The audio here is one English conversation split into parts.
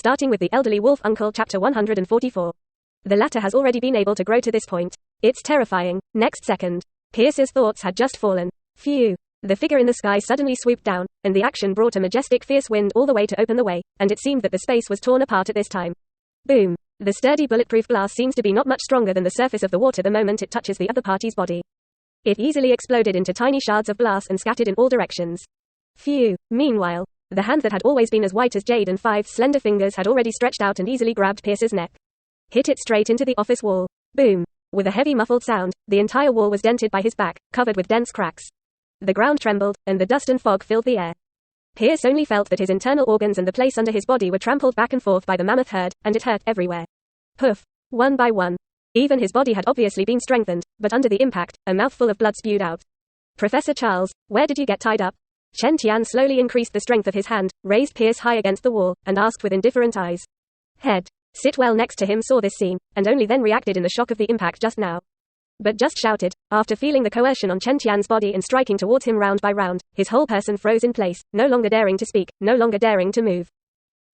starting with the elderly wolf uncle chapter 144. The latter has already been able to grow to this point. It's terrifying. Next second, Pierce's thoughts had just fallen. Phew. The figure in the sky suddenly swooped down, and the action brought a majestic fierce wind all the way to open the way, and it seemed that the space was torn apart at this time. Boom. The sturdy bulletproof glass seems to be not much stronger than the surface of the water the moment it touches the other party's body. It easily exploded into tiny shards of glass and scattered in all directions. Phew. Meanwhile, the hand that had always been as white as jade and 5 slender fingers had already stretched out and easily grabbed Pierce's neck. Hit it straight into the office wall. Boom. With a heavy muffled sound, the entire wall was dented by his back, covered with dense cracks. The ground trembled, and the dust and fog filled the air. Pierce only felt that his internal organs and the place under his body were trampled back and forth by the mammoth herd, and it hurt everywhere. Poof. One by one. Even his body had obviously been strengthened, but under the impact, a mouthful of blood spewed out. Professor Charles, where did you get tied up? Chen Tian slowly increased the strength of his hand, raised Pierce high against the wall, and asked with indifferent eyes. Head. Sitwell next to him saw this scene, and only then reacted in the shock of the impact just now. But just shouted, after feeling the coercion on Chen Tian's body and striking towards him round by round, his whole person froze in place, no longer daring to speak, no longer daring to move.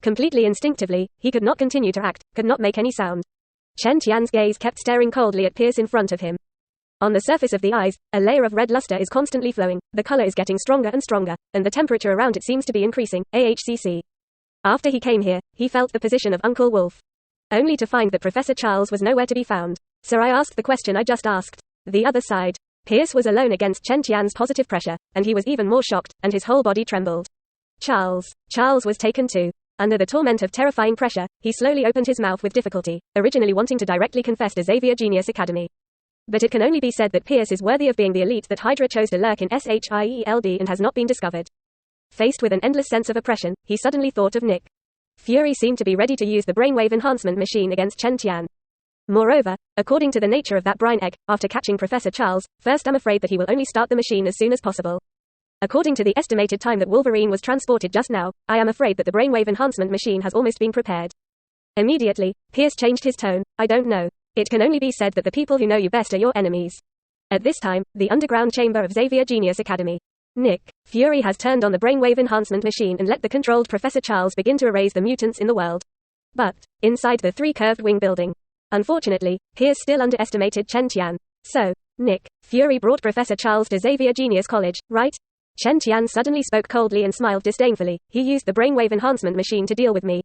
Completely instinctively, he could not continue to act, could not make any sound. Chen Tian's gaze kept staring coldly at Pierce in front of him. On the surface of the eyes, a layer of red luster is constantly flowing, the color is getting stronger and stronger, and the temperature around it seems to be increasing, AHCC. After he came here, he felt the position of Uncle Wolf. Only to find that Professor Charles was nowhere to be found. So I asked the question I just asked. The other side. Pierce was alone against Chen Tian's positive pressure, and he was even more shocked, and his whole body trembled. Charles was taken too. Under the torment of terrifying pressure, he slowly opened his mouth with difficulty, originally wanting to directly confess to Xavier Genius Academy. But it can only be said that Pierce is worthy of being the elite that Hydra chose to lurk in xianxia and has not been discovered. Faced with an endless sense of oppression, he suddenly thought of Nick. Fury seemed to be ready to use the brainwave enhancement machine against Chen Tian. Moreover, according to the nature of that brine egg, after catching Professor Charles, first I'm afraid that he will only start the machine as soon as possible. According to the estimated time that Wolverine was transported just now, I am afraid that the brainwave enhancement machine has almost been prepared. Immediately, Pierce changed his tone. I don't know. It can only be said that the people who know you best are your enemies. At this time, the underground chamber of Xavier Genius Academy. Nick Fury has turned on the brainwave enhancement machine and let the controlled Professor Charles begin to erase the mutants in the world. But, inside the 3 curved wing building. Unfortunately, Pierce still underestimated Chen Tian. So, Nick Fury brought Professor Charles to Xavier Genius College, right? Chen Tian suddenly spoke coldly and smiled disdainfully. He used the brainwave enhancement machine to deal with me.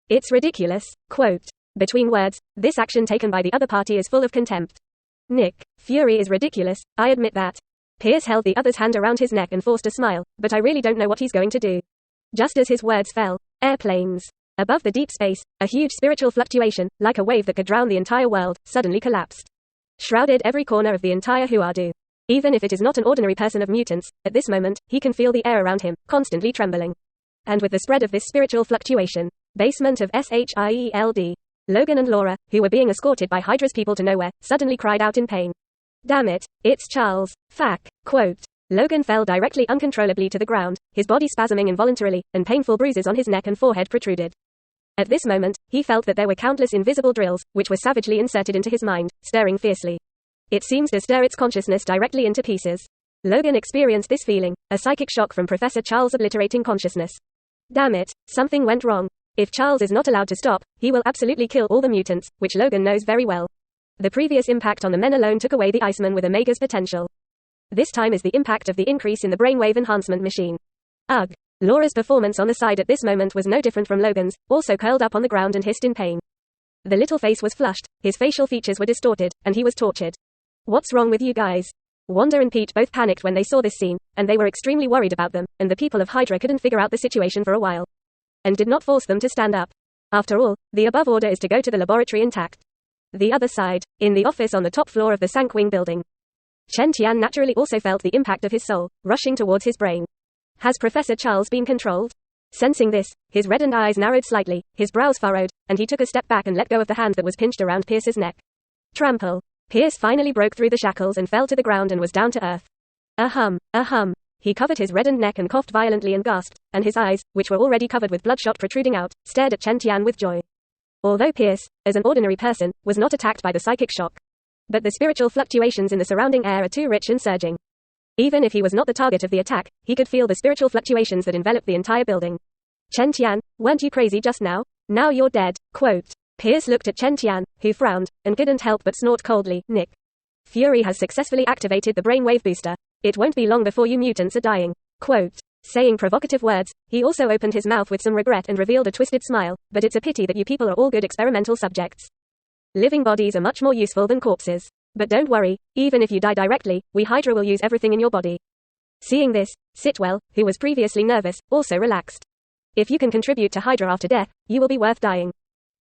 It's ridiculous. Quote. Between words, this action taken by the other party is full of contempt. Nick Fury is ridiculous, I admit that. Pierce held the other's hand around his neck and forced a smile, but I really don't know what he's going to do. Just as his words fell, airplanes. Above the deep space, a huge spiritual fluctuation, like a wave that could drown the entire world, suddenly collapsed. Shrouded every corner of the entire Huadu. Even if it is not an ordinary person of mutants, at this moment, he can feel the air around him, constantly trembling. And with the spread of this spiritual fluctuation, basement of SHIELD. Logan and Laura, who were being escorted by Hydra's people to nowhere, suddenly cried out in pain. Damn it, it's Charles. Fack. Quote. Logan fell directly uncontrollably to the ground, his body spasming involuntarily, and painful bruises on his neck and forehead protruded. At this moment, he felt that there were countless invisible drills, which were savagely inserted into his mind, stirring fiercely. It seems to stir its consciousness directly into pieces. Logan experienced this feeling, a psychic shock from Professor Charles obliterating consciousness. Damn it, something went wrong. If Charles is not allowed to stop, he will absolutely kill all the mutants, which Logan knows very well. The previous impact on the men alone took away the Iceman with Omega's potential. This time is the impact of the increase in the brainwave enhancement machine. Ugh. Laura's performance on the side at this moment was no different from Logan's, also curled up on the ground and hissed in pain. The little face was flushed, his facial features were distorted, and he was tortured. What's wrong with you guys? Wanda and Pete both panicked when they saw this scene, and they were extremely worried about them, and the people of Hydra couldn't figure out the situation for a while. And did not force them to stand up. After all, the above order is to go to the laboratory intact. The other side, in the office on the top floor of the Sankwing building. Chen Tian naturally also felt the impact of his soul, rushing towards his brain. Has Professor Charles been controlled? Sensing this, his reddened eyes narrowed slightly, his brows furrowed, and he took a step back and let go of the hand that was pinched around Pierce's neck. Trample. Pierce finally broke through the shackles and fell to the ground and was down to earth. Ahem. He covered his reddened neck and coughed violently and gasped, and his eyes, which were already covered with bloodshot protruding out, stared at Chen Tian with joy. Although Pierce, as an ordinary person, was not attacked by the psychic shock. But the spiritual fluctuations in the surrounding air are too rich and surging. Even if he was not the target of the attack, he could feel the spiritual fluctuations that enveloped the entire building. Chen Tian, weren't you crazy just now? Now you're dead. Quote. Pierce looked at Chen Tian, who frowned, and couldn't help but snort coldly. Nick. Fury has successfully activated the brainwave booster. It won't be long before you mutants are dying. Quote. Saying provocative words, he also opened his mouth with some regret and revealed a twisted smile, but it's a pity that you people are all good experimental subjects. Living bodies are much more useful than corpses. But don't worry, even if you die directly, we Hydra will use everything in your body. Seeing this, Sitwell, who was previously nervous, also relaxed. If you can contribute to Hydra after death, you will be worth dying.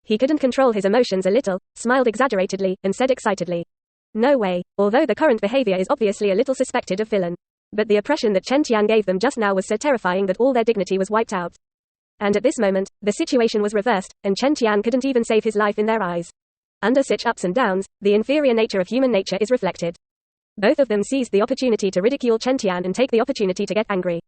He couldn't control his emotions a little, smiled exaggeratedly, and said excitedly. No way, although the current behavior is obviously a little suspected of villain. But the oppression that Chen Tian gave them just now was so terrifying that all their dignity was wiped out. And at this moment, the situation was reversed, and Chen Tian couldn't even save his life in their eyes. Under such ups and downs, the inferior nature of human nature is reflected. Both of them seized the opportunity to ridicule Chen Tian and take the opportunity to get angry.